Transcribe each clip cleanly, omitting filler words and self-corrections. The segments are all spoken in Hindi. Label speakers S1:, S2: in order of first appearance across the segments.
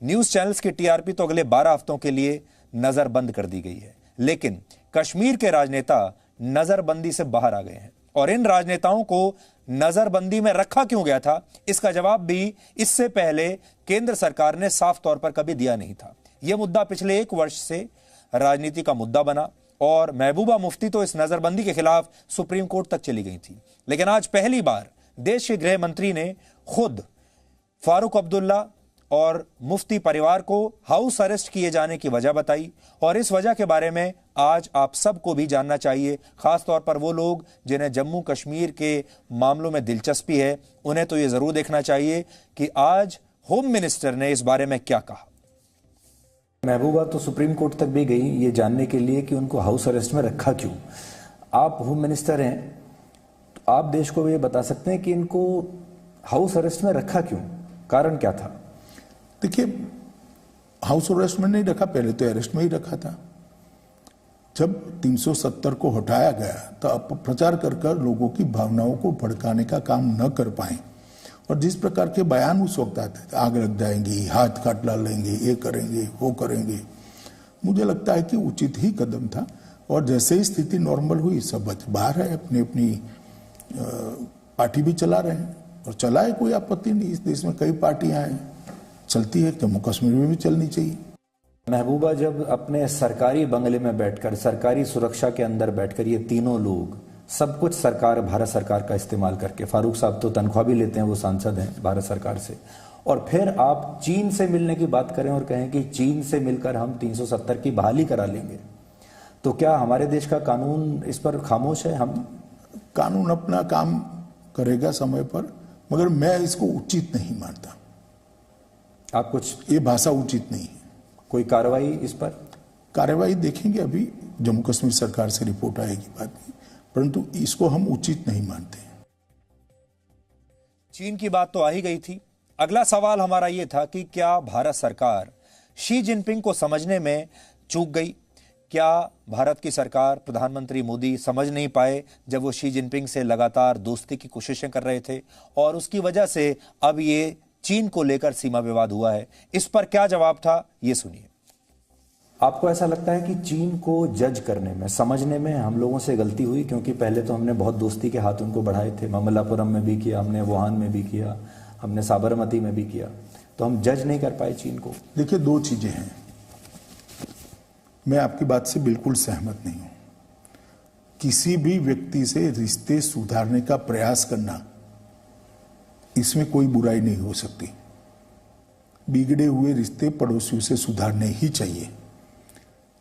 S1: न्यूज चैनल्स की टीआरपी तो अगले 12 हफ्तों के लिए नजरबंद कर दी गई है, लेकिन कश्मीर के राजनेता नजरबंदी से बाहर आ गए हैं। और इन राजनेताओं को नजरबंदी में रखा क्यों गया था, इसका जवाब भी इससे पहले केंद्र सरकार ने साफ तौर पर कभी दिया नहीं था। यह मुद्दा पिछले 1 वर्ष से राजनीति का मुद्दा बना और महबूबा मुफ्ती तो इस नजरबंदी के खिलाफ सुप्रीम कोर्ट तक चली गई थी। लेकिन आज पहली बार देश के गृह मंत्री ने खुद फारूक अब्दुल्ला और मुफ्ती परिवार को हाउस अरेस्ट किए जाने की वजह बताई, और इस वजह के बारे में आज आप सबको भी जानना चाहिए। खासतौर पर वो लोग जिन्हें जम्मू कश्मीर के मामलों में दिलचस्पी है, उन्हें तो ये जरूर देखना चाहिए कि आज होम मिनिस्टर ने इस बारे में क्या कहा।
S2: महबूबा तो सुप्रीम कोर्ट तक भी गई ये जानने के लिए कि उनको हाउस अरेस्ट में रखा क्यों। आप होम मिनिस्टर हैं तो आप देश को ये बता सकते हैं कि इनको हाउस अरेस्ट में रखा क्यों, कारण क्या था?
S3: देखिए, हाउस अरेस्ट में नहीं रखा, पहले तो अरेस्ट में ही रखा था। जब 370 को हटाया गया तो अब प्रचार कर लोगों की भावनाओं को भड़काने का काम न कर पाए, और जिस प्रकार के बयान उस वक्त आते थे, आग लग जाएंगी, हाथ काट डालेंगे, ये करेंगे वो करेंगे, मुझे लगता है कि उचित ही कदम था। और जैसे ही स्थिति नॉर्मल हुई, सब बाहर है, अपनी अपनी पार्टी भी चला रहे हैं, और चलाए, कोई आपत्ति नहीं। इस देश में कई पार्टियां हैं, चलती है, जम्मू कश्मीर में भी चलनी चाहिए।
S2: महबूबा जब अपने सरकारी बंगले में बैठकर, सरकारी सुरक्षा के अंदर बैठकर ये तीनों लोग सब कुछ सरकार, भारत सरकार का इस्तेमाल करके, फारूक साहब तो तनख्वाह भी लेते हैं, वो सांसद हैं भारत सरकार से, और फिर आप चीन से मिलने की बात करें और कहें कि चीन से मिलकर हम 370 की बहाली करा लेंगे, तो क्या हमारे देश का कानून इस पर खामोश है? हम
S3: कानून अपना काम करेगा समय पर, मगर मैं इसको उचित नहीं मानता।
S2: आप कुछ,
S3: ये भाषा उचित नहीं है।
S2: कोई कार्रवाई इस पर?
S3: कार्रवाई देखेंगे, अभी जम्मू कश्मीर सरकार से रिपोर्ट आएगी बात में, परंतु इसको हम उचित नहीं मानते।
S1: चीन की बात तो आ ही गई थी। अगला सवाल हमारा यह था कि क्या भारत सरकार शी जिनपिंग को समझने में चूक गई? क्या भारत की सरकार, प्रधानमंत्री मोदी समझ नहीं पाए जब वो शी जिनपिंग से लगातार दोस्ती की कोशिशें कर रहे थे, और उसकी वजह से अब ये चीन को लेकर सीमा विवाद हुआ है? इस पर क्या जवाब था, ये सुनिए।
S2: आपको ऐसा लगता है कि चीन को जज करने में, समझने में हम लोगों से गलती हुई? क्योंकि पहले तो हमने बहुत दोस्ती के हाथ उनको बढ़ाए थे, ममल्लापुरम में भी किया हमने, वुहान में भी किया हमने, साबरमती में भी किया, तो हम जज नहीं कर पाए चीन को।
S3: देखिए, 2 चीजें हैं। मैं आपकी बात से बिल्कुल सहमत नहीं हूं। किसी भी व्यक्ति से रिश्ते सुधारने का प्रयास करना, इसमें कोई बुराई नहीं हो सकती। बिगड़े हुए रिश्ते पड़ोसियों से सुधारने ही चाहिए,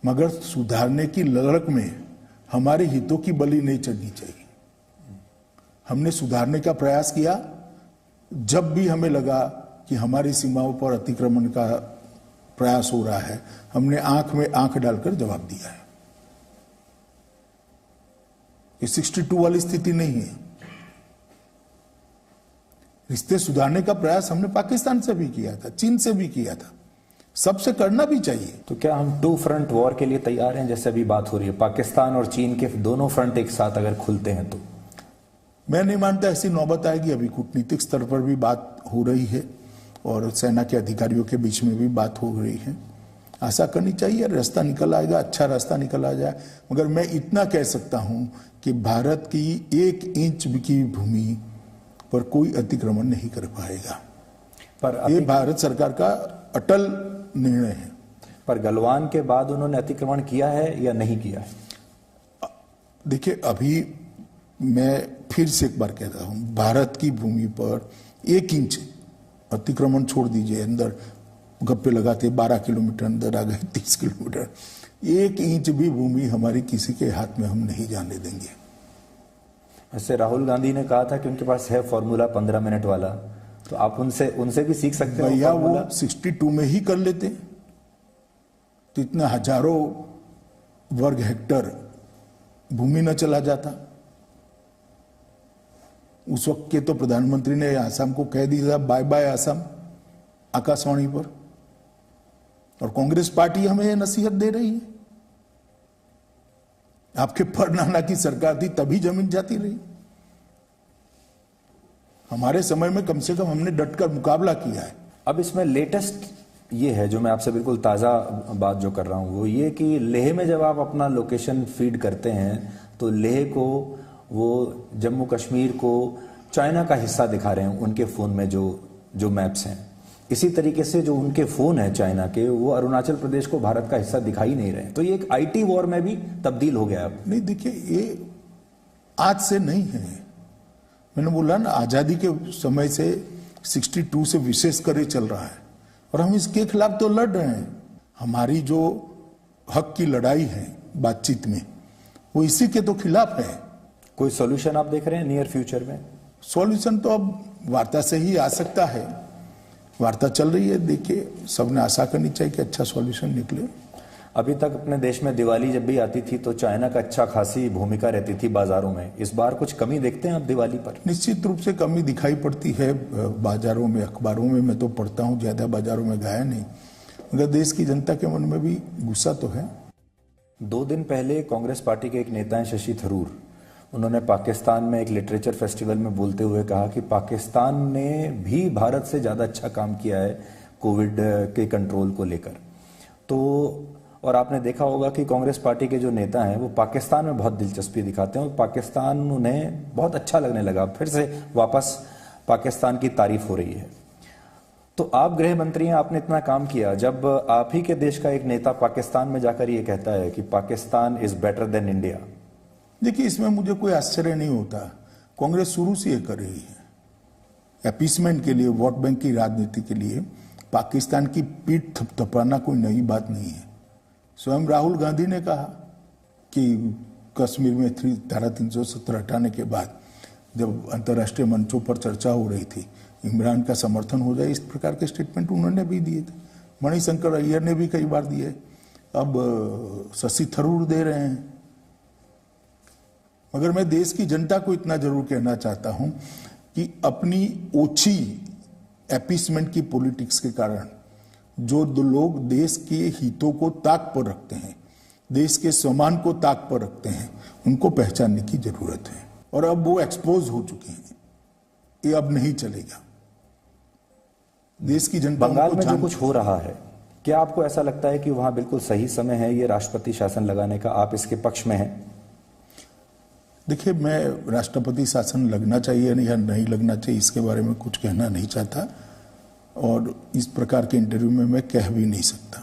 S3: मगर सुधारने की लड़क में हमारे हितों की बलि नहीं चढ़नी चाहिए। हमने सुधारने का प्रयास किया जब भी हमें लगा कि हमारी सीमाओं पर अतिक्रमण का प्रयास हो रहा है, हमने आंख में आंख डालकर जवाब दिया है। ये 62 वाली स्थिति नहीं है। रिश्ते सुधारने का प्रयास हमने पाकिस्तान से भी किया था, चीन से भी किया था, सबसे करना भी चाहिए।
S2: तो क्या हम 2 फ्रंट वॉर के लिए तैयार हैं? जैसे अभी बात हो रही है पाकिस्तान और चीन के दोनों फ्रंट एक साथ अगर खुलते हैं तो?
S3: मैं नहीं मानता ऐसी नौबत आएगी। अभी कूटनीतिक स्तर पर भी बात हो रही है और सेना के अधिकारियों के बीच में भी बात हो रही है। आशा करनी चाहिए रास्ता निकल आएगा, अच्छा रास्ता निकल आ जाए। मगर मैं इतना कह सकता हूं कि भारत की 1 इंच की भूमि पर कोई अतिक्रमण नहीं कर पाएगा, पर ये भारत सरकार का अटल निर्णय है।
S2: पर गलवान के बाद उन्होंने अतिक्रमण किया है या नहीं किया है?
S3: देखिए, अभी मैं फिर से एक बार कहता हूं, भारत की भूमि पर 1 इंच अतिक्रमण छोड़ दीजिए, अंदर गप्पे लगाते 12 किलोमीटर अंदर आ गए, 30 किलोमीटर, 1 इंच भी भूमि हमारी किसी के हाथ में हम नहीं जाने देंगे।
S2: ऐसे राहुल गांधी ने कहा था कि उनके पास है फॉर्मूला 15 मिनट वाला, तो आप उनसे भी सीख सकते हैं।
S3: भैया, वो 62 में ही कर लेते तो इतना हजारों वर्ग हेक्टर भूमि न चला जाता। उस वक्त के तो प्रधानमंत्री ने आसाम को कह दिया बाय बाय आसाम आकाशवाणी पर, और कांग्रेस पार्टी हमें यह नसीहत दे रही है। आपके परनाना की सरकार थी तभी जमीन जाती रही। हमारे समय में कम से कम हमने डटकर मुकाबला किया है।
S2: अब इसमें लेटेस्ट ये है जो मैं आपसे बिल्कुल ताज़ा बात जो कर रहा हूँ वो ये कि लेह में जब आप अपना लोकेशन फीड करते हैं तो लेह को वो जम्मू कश्मीर को चाइना का हिस्सा दिखा रहे हैं उनके फ़ोन में जो मैप्स हैं। इसी तरीके से जो उनके फ़ोन हैं चाइना के वो अरुणाचल प्रदेश को भारत का हिस्सा दिखा ही नहीं रहे। तो ये एक आईटी वॉर में भी तब्दील हो गया अब।
S3: नहीं देखिए, ये आज से नहीं है। मैंने बोला ना, आज़ादी के समय से 62 से विशेष कर ये चल रहा है और हम इसके खिलाफ तो लड़ रहे हैं। हमारी जो हक की लड़ाई है बातचीत में वो इसी के तो खिलाफ है।
S2: कोई सॉल्यूशन आप देख रहे हैं नियर फ्यूचर में?
S3: सॉल्यूशन तो अब वार्ता से ही आ सकता है। वार्ता चल रही है, देखिए सबने आशा करनी चाहिए कि अच्छा सॉल्यूशन निकले।
S2: अभी तक अपने देश में दिवाली जब भी आती थी तो चाइना का अच्छा खासी भूमिका रहती थी बाजारों में। इस बार कुछ कमी देखते हैं आप दिवाली पर?
S3: निश्चित रूप से कमी दिखाई पड़ती है बाजारों में, अखबारों में मैं तो पढ़ता हूँ, ज्यादा बाजारों में गया नहीं, मगर देश की जनता के मन में भी गुस्सा तो है।
S2: 2 दिन पहले कांग्रेस पार्टी के एक नेता हैं शशि थरूर, उन्होंने पाकिस्तान में एक लिटरेचर फेस्टिवल में बोलते हुए कहा कि पाकिस्तान ने भी भारत से ज़्यादा अच्छा काम किया है कोविड के कंट्रोल को लेकर। तो और आपने देखा होगा कि कांग्रेस पार्टी के जो नेता हैं वो पाकिस्तान में बहुत दिलचस्पी दिखाते हैं और पाकिस्तान उन्हें बहुत अच्छा लगने लगा, फिर से वापस पाकिस्तान की तारीफ हो रही है। तो आप गृह मंत्री हैं, आपने इतना काम किया, जब आप ही के देश का एक नेता पाकिस्तान में जाकर ये कहता है कि Pakistan is better than India.
S3: देखिए, इसमें मुझे कोई आश्चर्य नहीं होता। कांग्रेस शुरू से ये कर रही है। अपीसमेंट के लिए, वोट बैंक की राजनीति के लिए पाकिस्तान की पीठ थपथपाना कोई नई बात नहीं है। स्वयं राहुल गांधी ने कहा कि कश्मीर में धारा 370 हटाने के बाद जब अंतर्राष्ट्रीय मंचों पर चर्चा हो रही थी, इमरान का समर्थन हो जाए, इस प्रकार के स्टेटमेंट उन्होंने भी दिए थे। मणिशंकर अय्यर ने भी कई बार दिए, अब शशि थरूर दे रहे हैं। मगर मैं देश की जनता को इतना जरूर कहना चाहता हूं कि अपनी ओछी अपीसमेंट की पॉलिटिक्स के कारण जो लोग देश के हितों को ताक पर रखते हैं, देश के सम्मान को ताक पर रखते हैं, उनको पहचानने की जरूरत है। और अब वो एक्सपोज हो चुके हैं, ये अब नहीं चलेगा। देश की जनता
S2: बंगाल में जो कुछ हो रहा है, क्या आपको ऐसा लगता है कि वहां बिल्कुल सही समय है ये राष्ट्रपति शासन लगाने का? आप इसके पक्ष में हैं?
S3: देखिए, मैं राष्ट्रपति शासन लगना चाहिए या नहीं लगना चाहिए इसके बारे में कुछ कहना नहीं चाहता और इस प्रकार के इंटरव्यू में मैं कह भी नहीं सकता।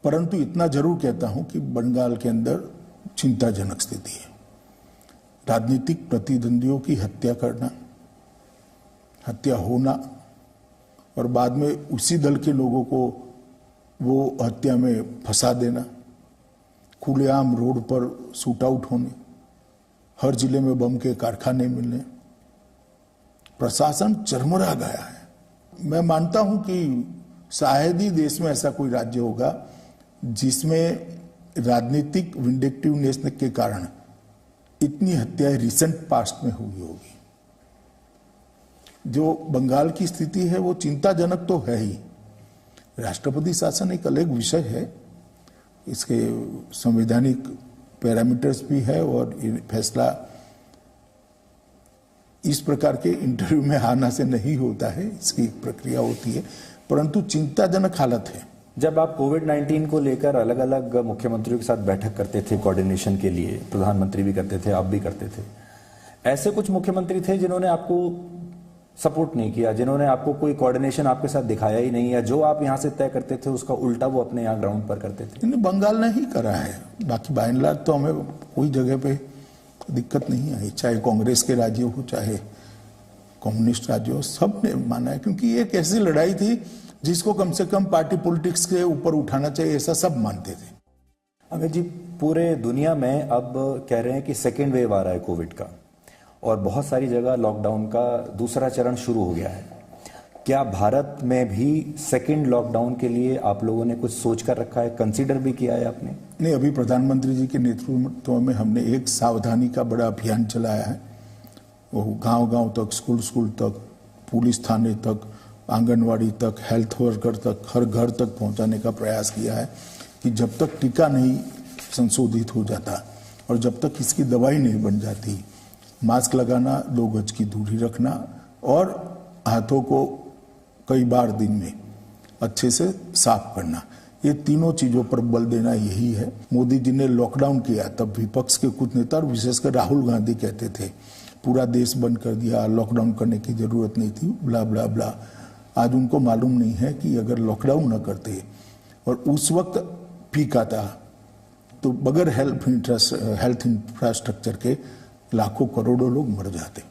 S3: परंतु इतना जरूर कहता हूं कि बंगाल के अंदर चिंताजनक स्थिति है। राजनीतिक प्रतिद्वंदियों की हत्या करना, हत्या होना और बाद में उसी दल के लोगों को वो हत्या में फंसा देना, खुलेआम रोड पर शूट आउट होने, हर जिले में बम के कारखाने मिलने, प्रशासन चरमरा गया है। मैं मानता हूं कि शायद ही देश में ऐसा कोई राज्य होगा जिसमें राजनीतिक विंडिक्टिवनेस के कारण इतनी हत्याएं रिसेंट पास्ट में हुई होगी। जो बंगाल की स्थिति है वो चिंताजनक तो है ही। राष्ट्रपति शासन एक अलग विषय है, इसके संवैधानिक पैरामीटर्स भी है और ये फैसला इस प्रकार के इंटरव्यू में आना से नहीं होता है, इसकी एक प्रक्रिया होती है, परंतु चिंताजनक हालत है।
S2: जब आप कोविड-19 को लेकर अलग अलग मुख्यमंत्रियों के साथ बैठक करते थे कोऑर्डिनेशन के लिए, प्रधानमंत्री भी करते थे, आप भी करते थे, ऐसे कुछ मुख्यमंत्री थे जिन्होंने आपको सपोर्ट नहीं किया, जिन्होंने आपको कोई कोऑर्डिनेशन आपके साथ दिखाया ही नहीं, या जो आप यहां से तय करते थे उसका उल्टा वो अपने यहाँ ग्राउंड पर करते थे?
S3: बंगाल ने ही करा है, बाकी बाय एंड लार्ज तो हमें कोई जगह पे दिक्कत नहीं आई, चाहे कांग्रेस के राज्य हो चाहे कम्युनिस्ट राज्य हो, सब ने माना है। क्योंकि ये एक ऐसी लड़ाई थी जिसको कम से कम पार्टी पॉलिटिक्स के ऊपर उठाना चाहिए, ऐसा सब मानते थे।
S2: अमित जी, पूरे दुनिया में अब कह रहे हैं कि सेकेंड वेव आ रहा है कोविड का और बहुत सारी जगह लॉकडाउन का दूसरा चरण शुरू हो गया है। क्या भारत में भी सेकेंड लॉकडाउन के लिए आप लोगों ने कुछ सोच कर रखा है, कंसीडर भी किया है आपने?
S3: नहीं, अभी प्रधानमंत्री जी के नेतृत्व में हमने एक सावधानी का बड़ा अभियान चलाया है। वो गांव-गांव तक, स्कूल तक, पुलिस थाने तक, आंगनवाड़ी तक, हेल्थ वर्कर तक, हर घर तक पहुंचाने का प्रयास किया है कि जब तक टीका नहीं संशोधित हो जाता और जब तक इसकी दवाई नहीं बन जाती, मास्क लगाना, 2 गज की दूरी रखना और हाथों को कई बार दिन में अच्छे से साफ करना, ये तीनों चीजों पर बल देना यही है। मोदी जी ने लॉकडाउन किया तब विपक्ष के कुछ नेता और विशेषकर राहुल गांधी कहते थे पूरा देश बंद कर दिया, लॉकडाउन करने की जरूरत नहीं थी, ब्ला ब्ला ब्ला। आज उनको मालूम नहीं है कि अगर लॉकडाउन न करते और उस वक्त पीक आता तो बगैर हेल्थ इंफ्रास्ट्रक्चर के लाखों करोड़ों लोग मर जाते।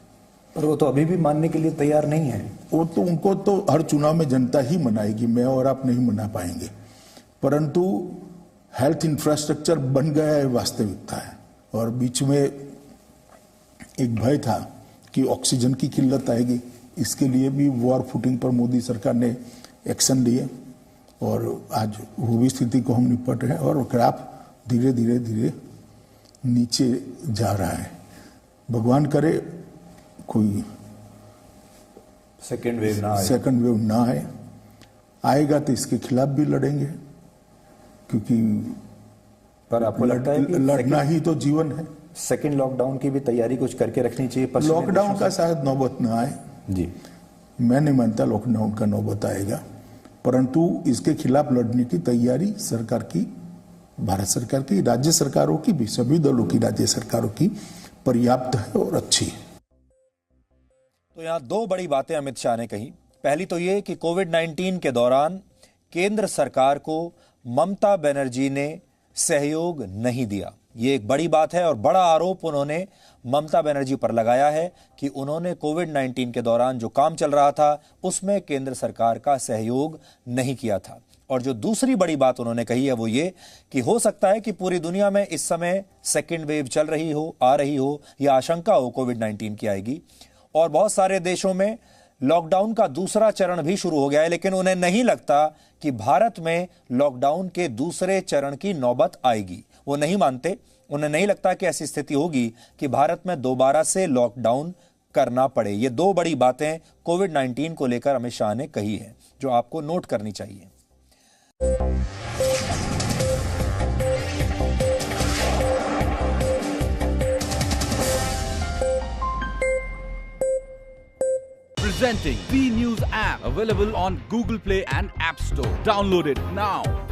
S2: पर वो तो अभी भी मानने के लिए तैयार नहीं है।
S3: वो तो उनको तो हर चुनाव में जनता ही मनाएगी, मैं और आप नहीं मना पाएंगे। परंतु हेल्थ इंफ्रास्ट्रक्चर बन गया है, वास्तविकता है। और बीच में एक भय था कि ऑक्सीजन की किल्लत आएगी, इसके लिए भी वॉर फुटिंग पर मोदी सरकार ने एक्शन लिए और आज वो भी स्थिति को हम निपट रहे हैं और ग्राफ धीरे धीरे धीरे नीचे जा रहा है। भगवान करे कोई
S2: सेकेंड वेव ना आए, आएगा तो इसके खिलाफ भी लड़ेंगे, क्योंकि पर आपको लगता है कि
S3: लड़ना ही तो जीवन है।
S2: सेकेंड लॉकडाउन की भी तैयारी कुछ करके रखनी चाहिए।
S3: लॉकडाउन का शायद नौबत न आए
S2: जी,
S3: मैं नहीं मानता लॉकडाउन का नौबत आएगा, परंतु इसके खिलाफ लड़ने की तैयारी सरकार की, भारत सरकार की, राज्य सरकारों की भी, सभी दलों की राज्य सरकारों की पर्याप्त है और अच्छी है।
S1: तो यहां दो बड़ी बातें अमित शाह ने कही। पहली तो ये कि कोविड-19 के दौरान केंद्र सरकार को ममता बनर्जी ने सहयोग नहीं दिया, ये एक बड़ी बात है और बड़ा आरोप उन्होंने ममता बनर्जी पर लगाया है कि उन्होंने कोविड-19 के दौरान जो काम चल रहा था उसमें केंद्र सरकार का सहयोग नहीं किया था। और जो दूसरी बड़ी बात उन्होंने कही है वो ये कि हो सकता है कि पूरी दुनिया में इस समय सेकेंड वेव चल रही हो, आ रही हो, या आशंका हो कोविड-19 की आएगी, और बहुत सारे देशों में लॉकडाउन का दूसरा चरण भी शुरू हो गया है, लेकिन उन्हें नहीं लगता कि भारत में लॉकडाउन के दूसरे चरण की नौबत आएगी। वो नहीं मानते, उन्हें नहीं लगता कि ऐसी स्थिति होगी कि भारत में दोबारा से लॉकडाउन करना पड़े। ये दो बड़ी बातें कोविड-19 को लेकर अमित शाह ने कही है जो आपको नोट करनी चाहिए।
S4: Presenting B News app, available on Google Play and App Store. Download it now.